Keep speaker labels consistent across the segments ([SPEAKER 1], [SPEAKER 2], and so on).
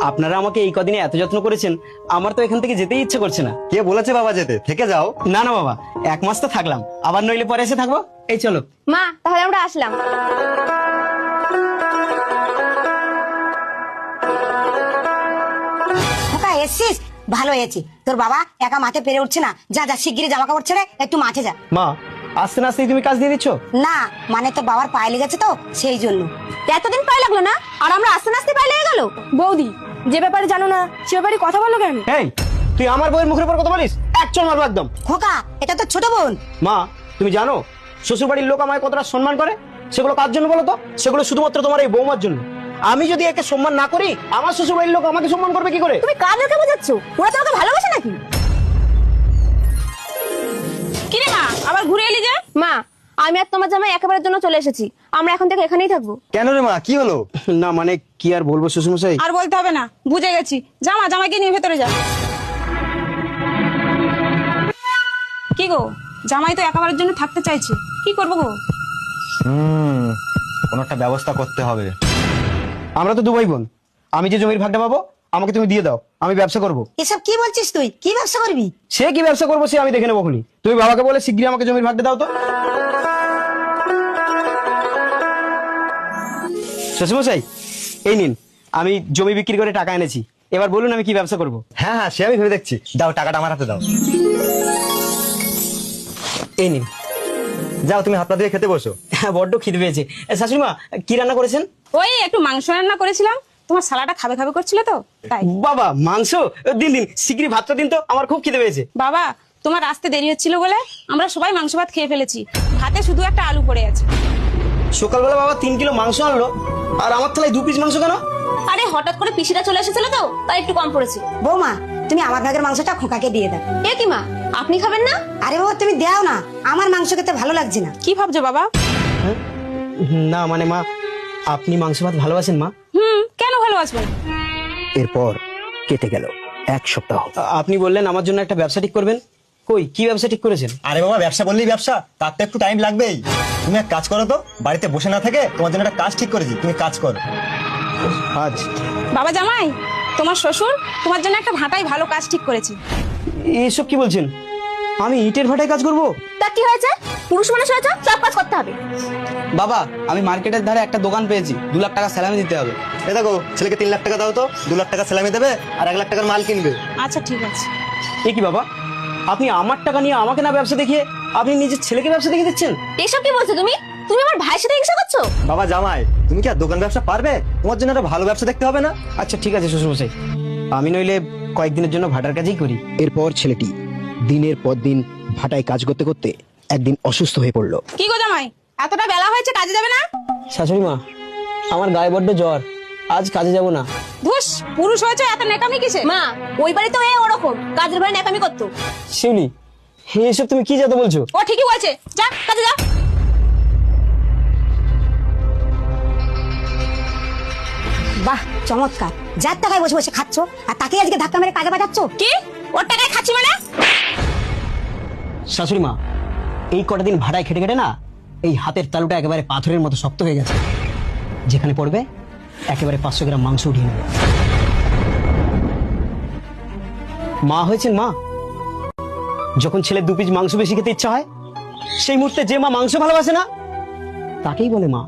[SPEAKER 1] আপনারা আমাকে এই কদিনে এত যত্ন করেছেন, আমার তো এখান থেকে যেতেই ইচ্ছে করছে না।
[SPEAKER 2] কে বলেছে বাবা যেতে? থেকে যাও।
[SPEAKER 1] না না বাবা, 1 মাস তো থাকলাম, আবার নইলে পরে এসে থাকবো। এই চলো।
[SPEAKER 3] মা তাহলে আমরা আসলাম।
[SPEAKER 4] খোকা এসছিস, ভালো হয়েছি। তোর বাবা একা মাঠে পেরে উঠছে না, যা যা শিগগিরই জামা কাপড় ছেড়ে একটু মাঠে যা।
[SPEAKER 1] মা, আস্তে না আস্তেই তুমি কাজ দিয়ে দিচ্ছ?
[SPEAKER 4] না মানে তোর বাবার পায়ে লেগেছে তো সেই জন্য।
[SPEAKER 3] এতদিন পায়ে লাগলো না, আর আমরা আস্তে আস্তে পায়ে লেগে গেল। বৌদি, যে ব্যাপারে জানো না সে ব্যাপারে কথা বলো কেন?
[SPEAKER 1] এই, তুই আমার বউয়ের মুখের উপর কথা বলিস? একচল মারবো একদম।
[SPEAKER 4] খোকা এটা তো ছোট বোন।
[SPEAKER 1] মা, তুমি জানো শ্বশুর বাড়ির লোক আমায় কতটা সম্মান করে? সেগুলো কার জন্য বলো তো? সেগুলো শুধুমাত্র তোমার এই বৌমার জন্য। আমি যদি একে সম্মান না করি, আমার শ্বশুর বাড়ির লোক আমাকে সম্মান করবে কি করে?
[SPEAKER 3] তুমি কাদেরকে বোঝাচ্ছ? ওরা তোমাকে ভালোবাসে নাকি?
[SPEAKER 5] কি রে মা, আবার ঘুরে এলি যে?
[SPEAKER 3] মা, আমি আর তোমার জামাই একেবারের জন্য চলে এসেছি। আমরা এখন থেকে এখানেই থাকবো।
[SPEAKER 2] কেন রে মা, কি হলো?
[SPEAKER 1] না মানে কি আর বলবো শ্বশুরমশাই।
[SPEAKER 5] আর বলতে হবে না, বুঝে গেছি। জামাইকে নিয়ে ভেতরে যা। কি গো, জামাই তো একেবারের জন্য থাকতে চাইছে, কি করবো গো?
[SPEAKER 2] কোনো একটা ব্যবস্থা করতে হবে।
[SPEAKER 1] আমরা তো দুবাই বোন, আমি যে জমির ভাগটা পাবো আমাকে তুমি দিয়ে দাও, আমি ব্যবসা করব।
[SPEAKER 4] এসব কি বলছিস তুই? কি ব্যবসা করবি?
[SPEAKER 1] সে কি ব্যবসা করবো সে আমি দেখে নেবো খুনি। তুমি বাবাকে বলে শিগগিরই আমাকে জমির ভাগটা দাও তো। শ্বশুরমশাই, এই নিন, আমি জমি বিক্রি করে টাকা এনেছি। এবার বলুন আমি কি ব্যবসা করব।
[SPEAKER 2] হ্যাঁ হ্যাঁ, সে আমি ভেবে দেখছি। দাও টাকাটা আমার হাতে দাও।
[SPEAKER 1] এই নিন।
[SPEAKER 2] যাও তুমি হাত পা দিয়ে খেতে বসো।
[SPEAKER 1] হ্যাঁ, বড্ড খিদে পেয়েছে। শাশুড়ি মা, কি রান্না করেছেন?
[SPEAKER 5] ওই একটু মাংস রান্না করেছিলাম, তোমার সালাটা খাবে খাবে করছিলে তো তাই।
[SPEAKER 1] বাবা, মাংস? দিন দিন, শিগগিরই ভাতটা দিন তো, আমার খুব খিদে পেয়েছে।
[SPEAKER 5] বাবা, তোমার আসতে দেরি হচ্ছিল বলে আমরা সবাই মাংস ভাত খেয়ে ফেলেছি, ভাতে শুধু একটা আলু পড়ে আছে।
[SPEAKER 1] সকালবেলা বাবা 3 কিলো মাংস আনলো, আর আমার থালায় 2 পিস মাংস কেন?
[SPEAKER 3] আরে হঠাৎ করে পিসিটা চলে এসেছিল তো, তাই একটু কম পড়েছে।
[SPEAKER 4] বৌমা, তুমি আমার ভাগের মাংসটা খোকাকে দিয়ে দাও।
[SPEAKER 3] এ কি মা, আপনি খাবেন না?
[SPEAKER 4] আরে বাবা তুমি দাও না, আমার মাংস খেতে ভালো লাগছে না।
[SPEAKER 5] কি ভাবছো বাবা?
[SPEAKER 1] না মানে মা, আপনি মাংস ভাত ভালোবাসেন মা?
[SPEAKER 5] কেন ভালোবাসবো না?
[SPEAKER 6] এরপর কেটে গেল 1 সপ্তাহ।
[SPEAKER 1] আপনি বললেন আমার জন্য একটা ব্যবসা ঠিক করবেন, কই কি ব্যবসা ঠিক করেছেন?
[SPEAKER 2] আরে বাবা, ব্যবসা বললেই ব্যবসা, তার তো একটু টাইম লাগবেই। তুমি এক কাজ করো তো, বাড়িতে বসে না থেকে তোমার জন্য একটা কাজ ঠিক করেছি, তুমি কাজ করো।
[SPEAKER 1] আজ
[SPEAKER 5] বাবা জামাই, তোমার শ্বশুর তোমার জন্য একটা ভাটাই ভালো কাজ ঠিক করেছে।
[SPEAKER 1] এসব কি বলছেন? আমি ইটের ভাটায় কাজ করব?
[SPEAKER 3] তা কি হয়েছে? পুরুষ মানুষ হয়েছে, সব কাজ করতে হবে।
[SPEAKER 1] বাবা, আমি মার্কেটের ধারে একটা দোকান পেয়েছি, 2 লাখ টাকা স্যালারি দিতে হবে।
[SPEAKER 2] এ দেখো, ছেলেকে 3 লাখ টাকা দাও তো, 2 লাখ টাকা স্যালারি দেবে আর 1 লাখ টাকার মাল কিনবে।
[SPEAKER 5] আচ্ছা ঠিক আছে।
[SPEAKER 1] এ কি বাবা, আপনি আমার টাকা নিয়ে আমাকে না ব্যবসা দেখিয়ে আপনি নিজের ছেলেকে ব্যবসা দেখিয়ে দিচ্ছেন?
[SPEAKER 3] এসব কি বলছো তুমি? তুমি আমার ভাইয়ের সাথে হিংসা করছো?
[SPEAKER 2] বাবা জামাই, তুমি কি আর দোকান ব্যবসা পারবে? তোমার জন্য একটা ভালো ব্যবসা দেখতে হবে না?
[SPEAKER 1] আচ্ছা ঠিক আছে শ্বশুরমশাই, আমি নইলে কয়েকদিনের জন্য ভাটার কাজই করি।
[SPEAKER 6] এরপর ছেলেটি দিনের পর দিন ভাটায় কাজ করতে করতে একদিন অসুস্থ হয়ে পড়ল।
[SPEAKER 5] কি গো জামাই, এতটা বেলা হয়েছে, কাজে যাবে না?
[SPEAKER 1] শাশুড়ি মা, আমার গায়ে বড্ড জ্বর, আজ কাজে যাব না।
[SPEAKER 5] ধুস, পুরুষ হয়েছে, এত নেকামি কিসে?
[SPEAKER 3] মা, ওই বাড়ি তো ওরকম কাজের বাড়ি ন্যাকামি করতো।
[SPEAKER 1] শিউলি, এসব তুমি কি যাতে বলছো?
[SPEAKER 5] ও ঠিকই বলছে, যা কাজে যা।
[SPEAKER 4] বাহ চমৎকার, যার টাকায় বসে বসে খাচ্ছ আর তাকে আজকে ধাক্কা মেরে কাজে পাঠাচ্ছ।
[SPEAKER 5] কি? ওর টাকায় খাচ্ছি মানে?
[SPEAKER 1] শাশুড়ি মা, এই কটা দিন ভাড়ায় খেটে খেটে না এই হাতের তালুটা একেবারে পাথরের মতো শক্ত হয়ে গেছে। যেখানে পড়বে একেবারে 500 গ্রাম মাংস উঠিয়ে নেবে। মা হয়েছেন মা, যখন ছেলে 2 পিস মাংস বেশি খেতে ইচ্ছা হয়, সেই মুহূর্তে যে মা মাংস ভালোবাসে না তাকেই বলে মা।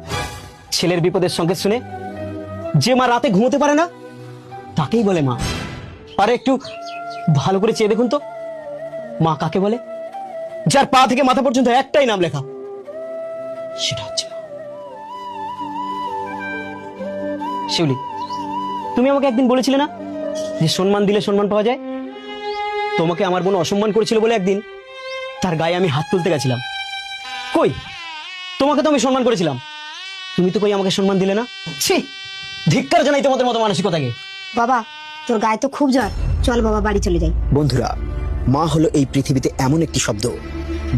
[SPEAKER 1] ছেলের বিপদের সংকেত শুনে যে মা রাতে ঘুমোতে পারে না তাকেই বলে মা। আরে একটু ভালো করে চেয়ে দেখুন তো, মা কাকে বলে? যার পা থেকে মাথা পর্যন্ত একটাই নাম লেখা, সেটা হচ্ছে মা। শিউলি, তুমি আমাকে একদিন বলেছিলে না যে সম্মান দিলে সম্মান পাওয়া যায়? তোমাকে আমার বোন অসম্মান করেছিল বলে একদিন তার গায়ে আমি হাত তুলতে গেছিলাম। কই, তোমাকে তো আমি সম্মান করেছিলাম, তুমি তো কই আমাকে সম্মান দিলে না। ছি, ধিক্কার জানাই তোমাদের মতো মানসিকতাকে।
[SPEAKER 4] বাবা তোর গায়ে তো খুব জ্বর, চল বাবা বাড়ি চলে যাই।
[SPEAKER 6] বন্ধুরা, মা হলো এই পৃথিবীতে এমন একটি শব্দ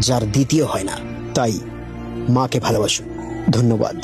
[SPEAKER 6] যার দ্বিতীয় হয় না। তাই মাকে ভালোবাসো। ধন্যবাদ।